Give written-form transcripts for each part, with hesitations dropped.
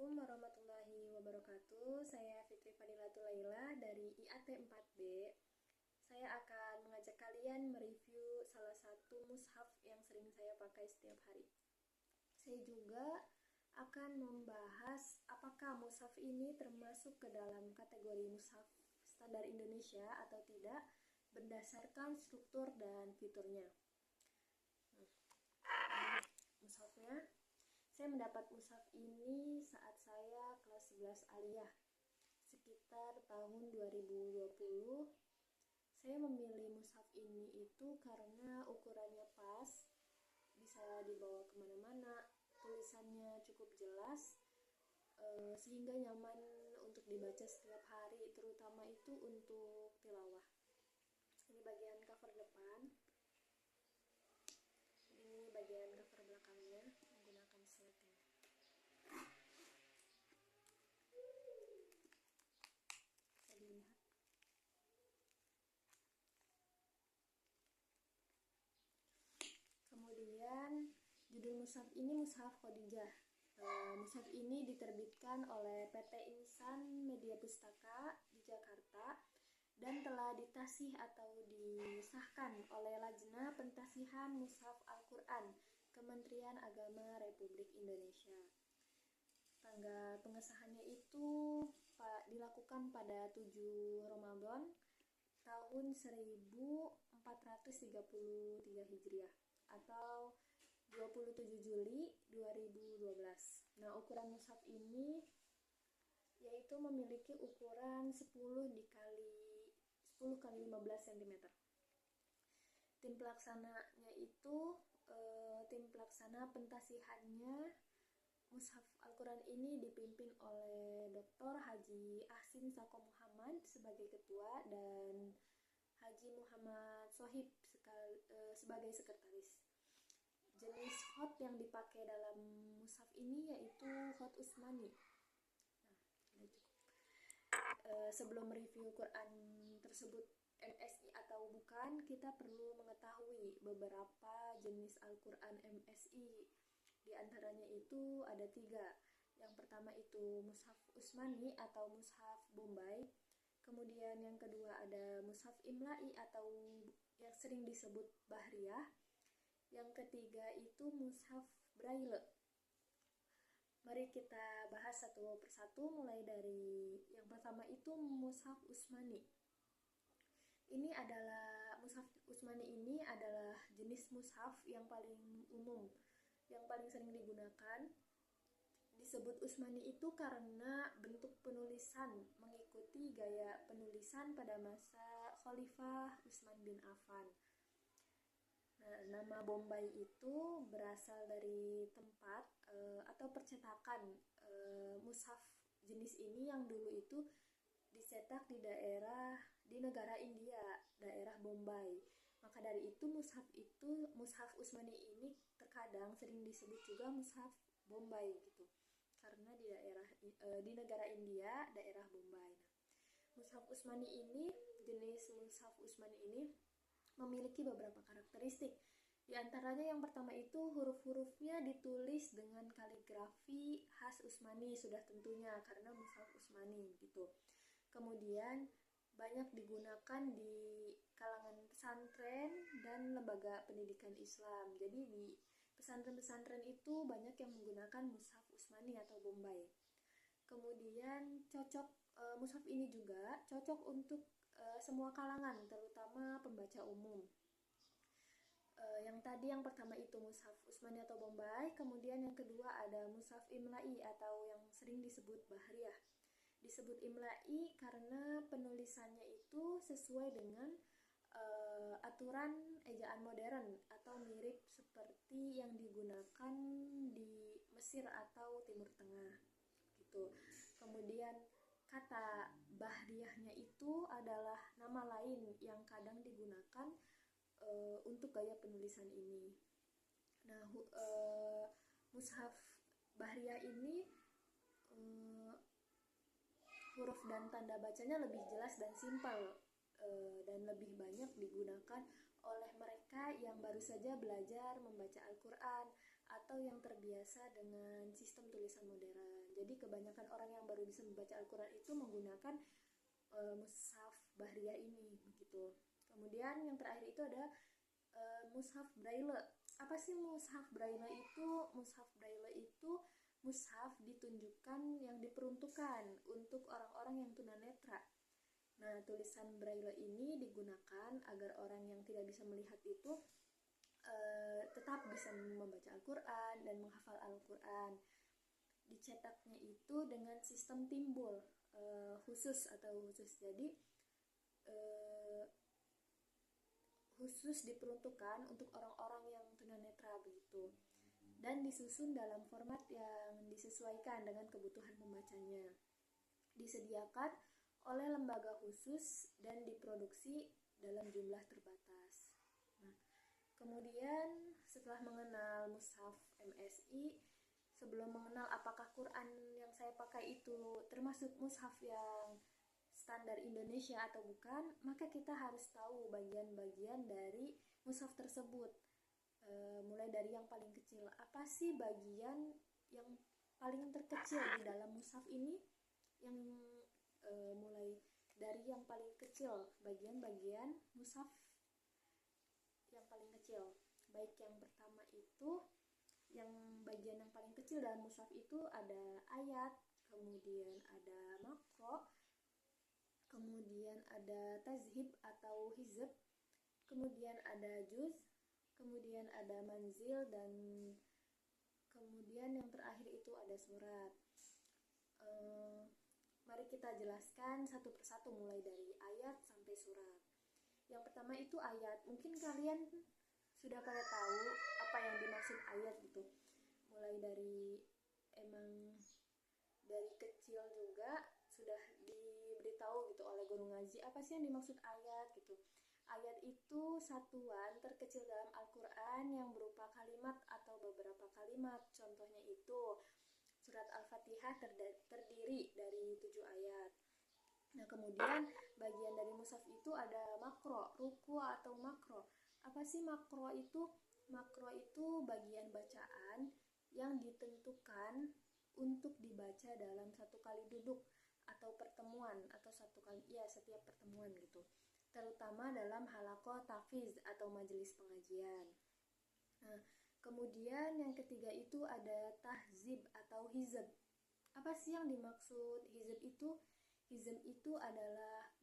Assalamualaikum warahmatullahi wabarakatuh. Saya Fitri Fadilatul Laila dari IAT 4B. Saya akan mengajak kalian mereview salah satu mushaf yang sering saya pakai setiap hari. Saya juga akan membahas apakah mushaf ini termasuk ke dalam kategori mushaf standar Indonesia atau tidak berdasarkan struktur dan fiturnya. Mushafnya, saya mendapat mushaf ini saat saya kelas 11 aliyah, sekitar tahun 2020. Saya memilih mushaf ini itu karena ukurannya pas, bisa dibawa kemana-mana, tulisannya cukup jelas, sehingga nyaman untuk dibaca setiap hari, terutama itu untuk tilawah. Ini bagian cover depan, ini bagian cover belakangnya menggunakan sleting. Bisa dilihat. Kemudian judul mushaf ini Mushaf Khadijah. Mushaf ini diterbitkan oleh PT Insan Media Pustaka di Jakarta dan telah ditasih atau disahkan oleh Lajna Pentasihan Mushaf Al-Quran Kementerian Agama Republik Indonesia. Tanggal pengesahannya itu dilakukan pada 7 Ramadan tahun 1433 Hijriah atau 27 Juli 2012. Nah, ukuran mushaf ini yaitu memiliki ukuran 10 kali 15 cm. Tim pelaksananya itu tim pelaksana pentasihannya mushaf Al-Quran ini dipimpin oleh Dr. Haji Ahsin Sako Muhammad sebagai ketua dan Haji Muhammad Sohib sebagai sekretaris. Jenis khot yang dipakai dalam mushaf ini yaitu khot Utsmani. Sebelum review Quran tersebut MSI atau bukan, kita perlu mengetahui beberapa jenis Al-Quran MSI. Di antaranya itu ada 3. Yang pertama itu mushaf Utsmani atau mushaf Bombay. Kemudian yang kedua ada mushaf Imla'i atau yang sering disebut Bahriyah. Yang ketiga itu mushaf Braille. Mari kita bahas satu persatu, mulai dari yang pertama itu mushaf Utsmani. Mushaf Utsmani ini adalah jenis mushaf yang paling umum, yang paling sering digunakan. Disebut Utsmani itu karena bentuk penulisan mengikuti gaya penulisan pada masa Khalifah Utsman bin Affan. Nah, nama Bombay itu berasal dari tempat atau percetakan mushaf jenis ini yang dulu itu dicetak di negara India, daerah Bombay. Maka dari itu mushaf Utsmani ini terkadang sering disebut juga mushaf Bombay gitu. Karena di negara India, daerah Bombay. Mushaf Utsmani ini, jenis mushaf Utsmani ini memiliki beberapa karakteristik. Di antaranya yang pertama itu huruf-hurufnya ditulis dengan kaligrafi khas Utsmani, sudah tentunya karena mushaf Utsmani gitu. Kemudian banyak digunakan di kalangan pesantren dan lembaga pendidikan Islam. Jadi di pesantren-pesantren itu banyak yang menggunakan mushaf Utsmani atau Bombay. Kemudian mushaf ini juga cocok untuk semua kalangan, terutama pembaca umum. Yang pertama itu mushaf Utsmani atau Bombay, kemudian yang kedua ada mushaf Imla'i atau yang sering disebut Bahriyah. Disebut Imla'i karena penulisannya itu sesuai dengan aturan ejaan modern atau mirip seperti yang digunakan di Mesir atau Timur Tengah gitu. Kemudian kata Bahriyahnya itu adalah nama lain yang kadang digunakan untuk gaya penulisan ini. Nah, mushaf Bahriyah ini huruf dan tanda bacanya lebih jelas dan simpel, dan lebih banyak digunakan oleh mereka yang baru saja belajar membaca Al-Quran atau yang terbiasa dengan sistem tulisan modern. Jadi kebanyakan orang yang baru bisa membaca Al-Quran itu menggunakan mushaf Bahriyah ini begitu. Kemudian yang terakhir itu ada mushaf Braille. Apa sih mushaf Braille itu? Mushaf Braille itu mushaf ditunjukkan yang diperuntukkan untuk orang-orang yang tunanetra. Nah, tulisan Braille ini digunakan agar orang yang tidak bisa melihat itu tetap bisa membaca Al-Quran dan menghafal Al-Quran. Dicetaknya itu dengan sistem timbul khusus. Jadi khusus diperuntukkan untuk orang-orang yang tunanetra begitu, dan disusun dalam format yang disesuaikan dengan kebutuhan pembacanya. Disediakan oleh lembaga khusus dan diproduksi dalam jumlah terbatas. Nah, kemudian setelah mengenal mushaf MSI, sebelum mengenal apakah Quran yang saya pakai itu termasuk mushaf yang standar Indonesia atau bukan, maka kita harus tahu bagian-bagian dari mushaf tersebut. Mulai dari yang paling kecil. Apa sih bagian yang paling terkecil di dalam mushaf ini? Yang mulai dari yang paling kecil, bagian-bagian mushaf yang paling kecil. Baik, yang pertama itu, yang bagian yang paling kecil dalam mushaf itu ada ayat, kemudian ada makro, kemudian ada tazhib atau hizb, kemudian ada juz, kemudian ada manzil, dan kemudian yang terakhir itu ada surat. Mari kita jelaskan satu persatu mulai dari ayat sampai surat. Yang pertama itu ayat. Mungkin kalian sudah pada tahu apa yang dimaksud ayat gitu. Mulai dari dari kecil juga sudah diberitahu gitu oleh guru ngaji apa sih yang dimaksud ayat gitu. Ayat itu satuan terkecil dalam Al-Quran yang berupa kalimat atau beberapa kalimat. Contohnya itu surat Al-Fatihah terdiri dari 7 ayat. Nah, kemudian bagian dari mushaf itu ada makro, ruku atau makro. Apa sih makro itu? Makro itu bagian bacaan yang ditentukan untuk dibaca dalam satu kali duduk atau pertemuan, atau setiap pertemuan gitu, terutama dalam halaqah tahfiz atau majelis pengajian. Nah, kemudian yang ketiga itu ada tahzib atau hizb. Apa sih yang dimaksud hizb itu? Hizb itu adalah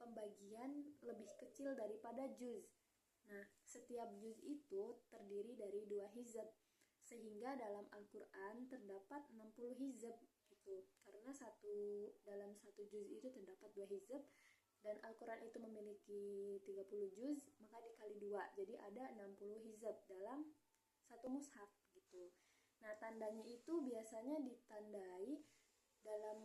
pembagian lebih kecil daripada juz. Nah, setiap juz itu terdiri dari 2 hizb, sehingga dalam Al-Quran terdapat 60 hizb gitu. Karena dalam satu juz itu terdapat 2 hizb, dan Al-Quran itu memiliki 30 juz, maka dikali 2, jadi ada 60 hizb dalam satu mushaf gitu. Nah, tandanya itu biasanya ditandai dalam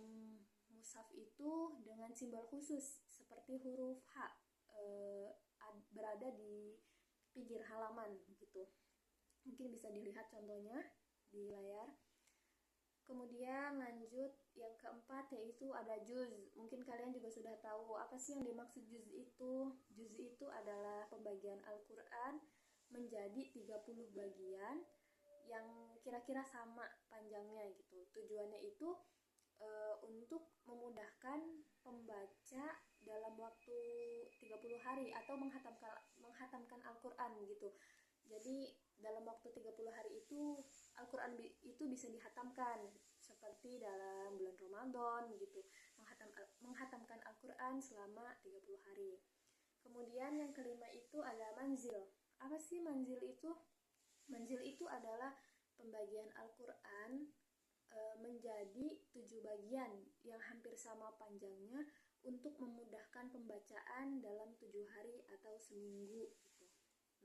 mushaf itu dengan simbol khusus seperti huruf H berada di pinggir halaman gitu. Mungkin bisa dilihat contohnya di layar. Kemudian lanjut yang keempat yaitu ada juz. Mungkin kalian juga sudah tahu apa sih yang dimaksud juz itu. Juz itu adalah pembagian Al-Quran menjadi 30 bagian yang kira-kira sama panjangnya gitu. Tujuannya itu untuk memudahkan pembaca dalam waktu 30 hari atau menghatamkan Al-Quran gitu. Jadi dalam waktu 30 hari itu Al-Quran itu bisa dihatamkan, seperti dalam bulan Ramadan gitu, menghatamkan Al-Quran selama 30 hari. Kemudian yang kelima itu ada manzil. Apa sih manzil itu? Manzil itu adalah pembagian Al-Quran menjadi 7 bagian yang hampir sama panjangnya untuk memudahkan pembacaan dalam 7 hari atau seminggu gitu.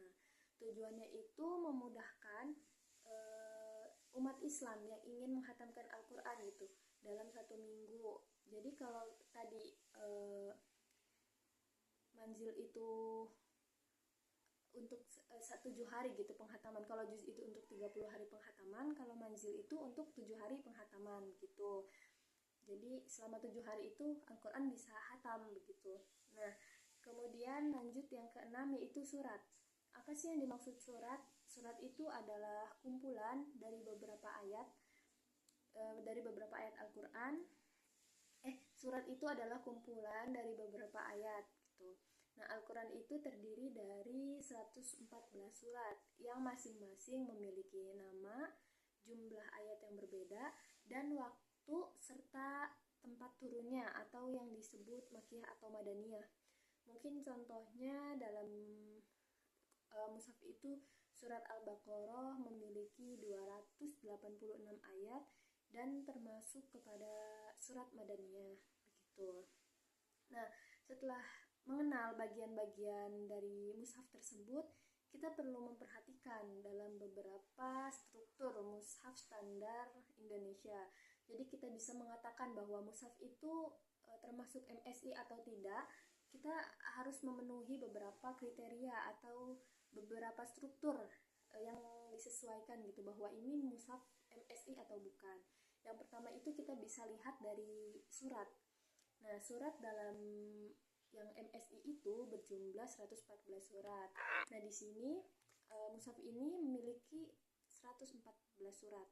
Nah, tujuannya itu memudahkan umat Islam yang ingin menghatamkan Al-Quran gitu dalam 1 minggu. Jadi kalau tadi manzil itu untuk 7 hari gitu penghataman, kalau juz itu untuk 30 hari penghataman, kalau manzil itu untuk 7 hari penghataman gitu. Jadi selama 7 hari itu Al-Quran bisa hatam begitu. Nah, kemudian lanjut yang keenam yaitu surat. Apa sih yang dimaksud surat? Surat itu adalah kumpulan dari beberapa ayat dari beberapa ayat Al-Quran. Surat itu adalah kumpulan dari beberapa ayat gitu. Nah, Al-Quran itu terdiri dari 114 surat yang masing-masing memiliki nama, jumlah ayat yang berbeda, dan waktu serta tempat turunnya atau yang disebut Makkiyah atau Madaniyah. Mungkin contohnya dalam mushaf itu surat Al-Baqarah memiliki 286 ayat dan termasuk kepada surat Madaniyah begitu. Nah, setelah mengenal bagian-bagian dari mushaf tersebut, kita perlu memperhatikan dalam beberapa struktur mushaf standar Indonesia. Jadi kita bisa mengatakan bahwa mushaf itu termasuk MSI atau tidak. Kita harus memenuhi beberapa kriteria atau beberapa struktur yang disesuaikan gitu, bahwa ini mushaf MSI atau bukan. Yang pertama itu kita bisa lihat dari surat. Nah, surat dalam yang MSI itu berjumlah 114 surat. Nah, di sini mushaf ini memiliki 114 surat.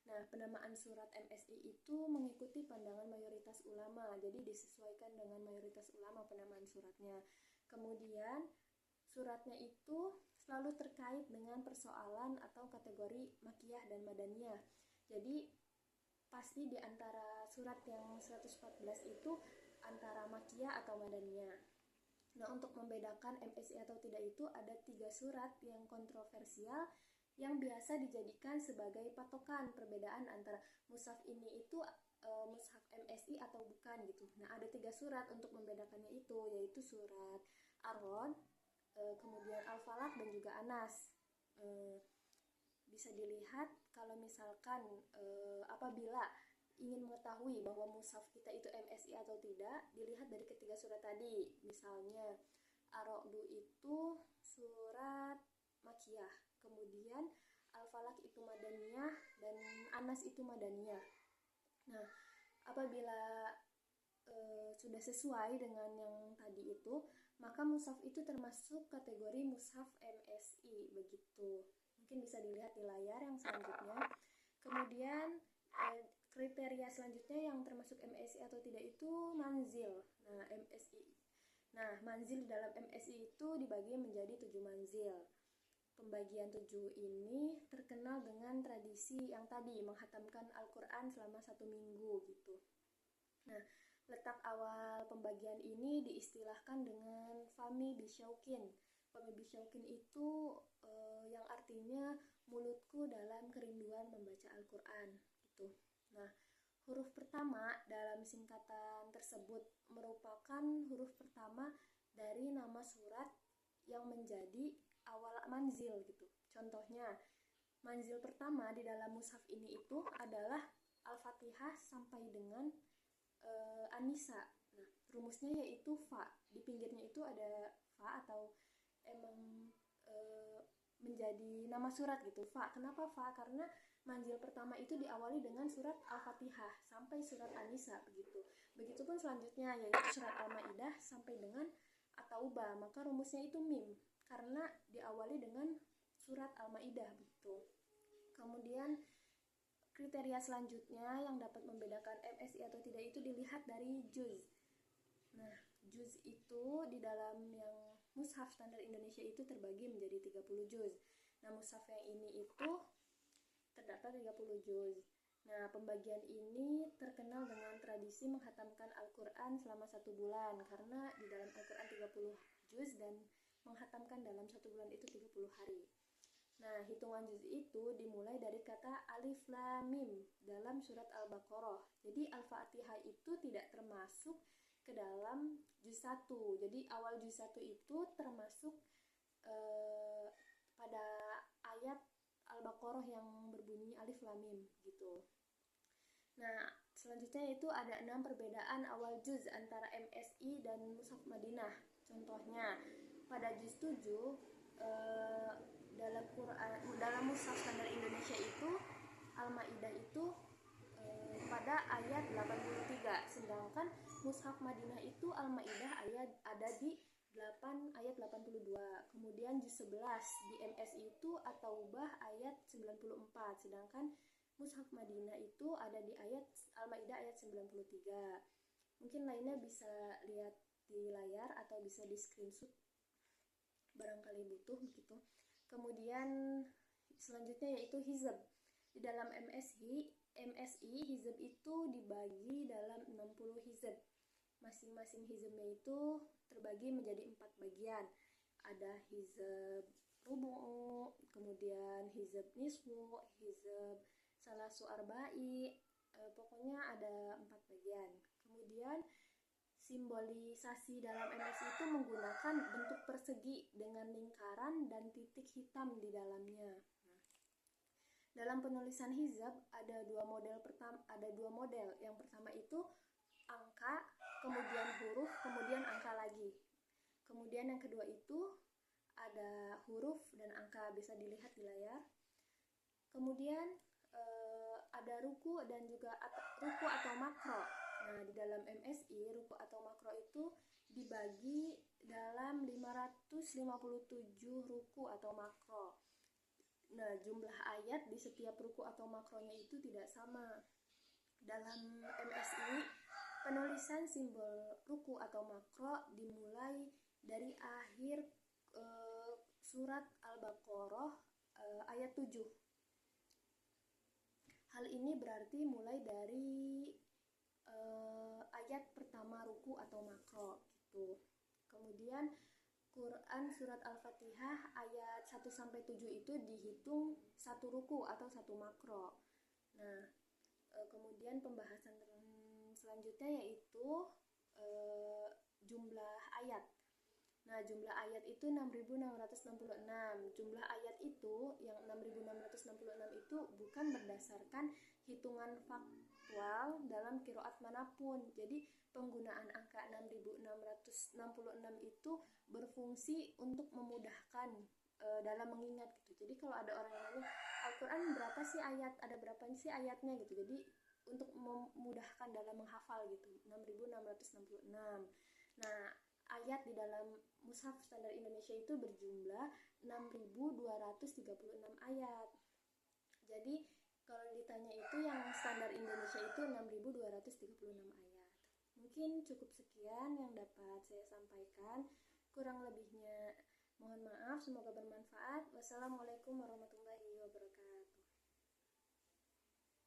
Nah, penamaan surat MSI itu mengikuti pandangan mayoritas ulama, jadi disesuaikan dengan mayoritas ulama penamaan suratnya. Kemudian, suratnya itu selalu terkait dengan persoalan atau kategori Makkiyah dan Madaniyah. Jadi, pasti di antara surat yang 114 itu antara Makkiyah atau Madaniyah. Nah, untuk membedakan MSI atau tidak itu ada 3 surat yang kontroversial yang biasa dijadikan sebagai patokan perbedaan antara mushaf ini itu mushaf MSI atau bukan gitu. Nah, ada 3 surat untuk membedakannya itu, yaitu surat Ar-Ra'd, kemudian Al-Falaq dan juga Anas. Bisa dilihat kalau misalkan apabila ingin mengetahui bahwa mushaf kita itu MSI atau tidak, dilihat dari ketiga surat tadi. Misalnya Ar-Ra'd itu surat Makkiyah, kemudian Al-Falaq itu Madaniyah, dan Anas itu Madaniyah. Nah, apabila sudah sesuai dengan yang tadi itu, maka mushaf itu termasuk kategori mushaf MSI begitu. Mungkin bisa dilihat di layar yang selanjutnya. Kemudian kriteria selanjutnya yang termasuk MSI atau tidak itu manzil. Nah, manzil dalam MSI itu dibagi menjadi 7 manzil. Pembagian 7 ini terkenal dengan tradisi yang tadi, menghatamkan Al-Quran selama 1 minggu gitu. Nah, letak awal pembagian ini diistilahkan dengan Fami Bisyaukin. Fami Bisyaukin itu yang artinya mulutku dalam kerinduan membaca Al-Quran gitu. Nah, huruf pertama dalam singkatan tersebut merupakan huruf pertama dari nama surat yang menjadi awal manzil gitu. Contohnya, manzil pertama di dalam mushaf ini itu adalah Al-Fatihah sampai dengan An-Nisa. Nah, rumusnya yaitu fa. Di pinggirnya itu ada fa atau emang menjadi nama surat gitu. Fa. Kenapa fa? Karena manzil pertama itu diawali dengan surat Al-Fatihah sampai surat An-Nisa begitu. Begitupun selanjutnya yaitu surat Al-Maidah sampai dengan At-Taubah. Maka rumusnya itu mim karena diawali dengan surat Al-Maidah begitu. Kemudian kriteria selanjutnya yang dapat membedakan MSI atau tidak itu dilihat dari juz. Nah, juz itu di dalam yang mushaf standar Indonesia itu terbagi menjadi 30 juz. Nah, mushaf yang ini itu terdapat 30 juz. Nah, pembagian ini terkenal dengan tradisi menghatamkan Al-Quran selama 1 bulan karena di dalam Al-Quran 30 juz dan menghatamkan dalam 1 bulan itu 30 hari. Nah, hitungan juz itu dimulai dari kata Alif Lam Mim dalam surat Al-Baqarah. Jadi Al-Fatihah itu tidak termasuk ke dalam juz 1. Jadi awal juz 1 itu termasuk pada ayat Al-Baqarah yang berbunyi Alif Lam Mim gitu. Nah, selanjutnya itu ada 6 perbedaan awal juz antara MSI dan mushaf Madinah. Contohnya, pada juz 7 dalam mushaf standar Indonesia itu Al-Maidah itu pada ayat 83, sedangkan mushaf Madinah itu Al-Maidah ada di 8 ayat 82. Kemudian juz 11 di MSI itu At-Taubah ayat 94, sedangkan Mushaf Madinah itu ada di ayat Al-Maidah ayat 93. Mungkin lainnya bisa lihat di layar atau bisa di screenshot barangkali butuh begitu. Kemudian selanjutnya yaitu hizb. Di dalam MSI hizb itu dibagi dalam 60 hizb. Masing-masing hizbnya itu terbagi menjadi 4 bagian. Ada hizb rubu', kemudian hizb nisfu, hizb salasu arba'i, pokoknya ada 4 bagian. Kemudian simbolisasi dalam MSI itu menggunakan bentuk persegi dengan lingkaran dan titik hitam di dalamnya. Nah, dalam penulisan hizb ada dua model. Yang pertama itu angka, kemudian huruf, kemudian angka lagi. Kemudian yang kedua itu ada huruf dan angka, bisa dilihat di layar. Kemudian ada ruku dan juga ruku atau makro. Nah, di dalam MSI ruku atau makro itu dibagi dalam 557 ruku atau makro. Nah, jumlah ayat di setiap ruku atau makronya itu tidak sama. Dalam MSI, penulisan simbol ruku atau makro dimulai dari akhir surat Al-Baqarah ayat 7. Hal ini berarti mulai dari ayat pertama ruku atau makro gitu. Kemudian Quran surat Al-Fatihah ayat 1-7 itu dihitung satu ruku atau satu makro. Nah, kemudian pembahasan selanjutnya yaitu jumlah ayat. Nah, jumlah ayat itu 6.666. Jumlah ayat itu yang 6.666 itu bukan berdasarkan hitungan faktual dalam qiraat manapun. Jadi penggunaan angka 6.666 itu berfungsi untuk memudahkan dalam mengingat gitu. Jadi kalau ada orang yang nanya Al-Quran berapa sih ayat, ada berapa sih ayatnya gitu. Jadi untuk memudahkan dalam menghafal gitu. 6.666. Nah, ayat di dalam Mushaf Standar Indonesia itu berjumlah 6.236 ayat. Jadi kalau ditanya itu yang Standar Indonesia itu 6.236 ayat. Mungkin cukup sekian yang dapat saya sampaikan. Kurang lebihnya mohon maaf, semoga bermanfaat. Wassalamualaikum warahmatullahi wabarakatuh.